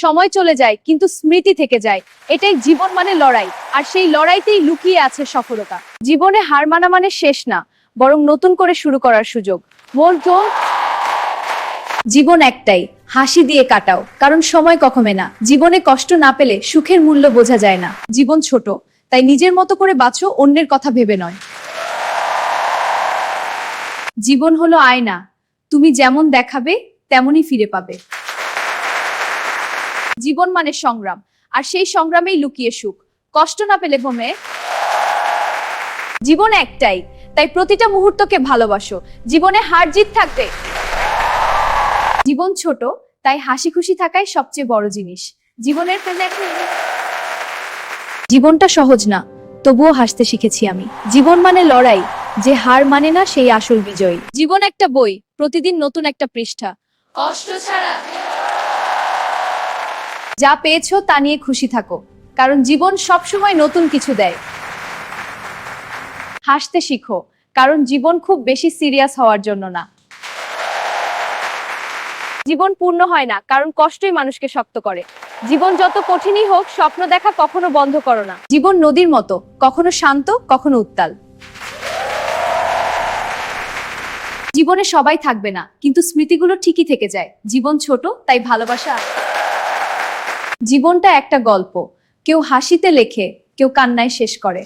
সময় চলে যায় কিন্তু স্মৃতি থেকে যায়। এটাই জীবন মানে লড়াই, আর সেই লড়াইতেই লুকিয়ে আছে সফলতা। জীবনে হার মানা মানে শেষ না, বরং নতুন করে শুরু করার সুযোগ। জীবন একটাই, হাসি দিয়ে কাটাও, কারণ সময় কখনো না। জীবনে কষ্ট না পেলে সুখের মূল্য বোঝা যায় না। জীবন ছোট, তাই নিজের মতো করে বাঁচো, অন্যের কথা ভেবে নয়। জীবন হলো আয়না, তুমি যেমন দেখাবে তেমনই ফিরে পাবে। জীবন মানে সংগ্রাম, আর সেই সংগ্রামেই লুকিয়ে সুখ। কষ্ট না পেলে ভ্রমে। জীবন একটাই, তাই প্রতিটা মুহূর্তকে ভালোবাসো। জীবনে হার জিত থাকবে। জীবন ছোট, তাই হাসি খুশি থাকাই সবচেয়ে বড় জিনিস। জীবনটা সহজ না, তবুও হাসতে শিখেছি আমি। জীবন মানে লড়াই, যে হার মানে না সেই আসল বিজয়ী। জীবন একটা বই, প্রতিদিন নতুন একটা পৃষ্ঠা। কষ্ট ছাড়া যা পেয়েছো তা নিয়ে খুশি থাকো, কারণ জীবন সবসময় নতুন কিছু দেয়। হাসতে শিখো, কারণ জীবন খুব বেশি সিরিয়াস হওয়ার জন্য না। জীবন পূর্ণ হয় না, কারণ কষ্টই মানুষকে শক্ত করে। জীবন যত কঠিনই হোক, স্বপ্ন দেখা কখনো বন্ধ করো না। জীবন নদীর মতো, কখনো শান্ত, কখনো উত্তাল। জীবনে সবাই থাকবে না, কিন্তু স্মৃতিগুলো ঠিকই থেকে যায়। জীবন ছোট, তাই ভালোবাসা। জীবনটা একটা গল্প, কেউ হাসিতে লেখে, কেউ কান্নায় শেষ করে।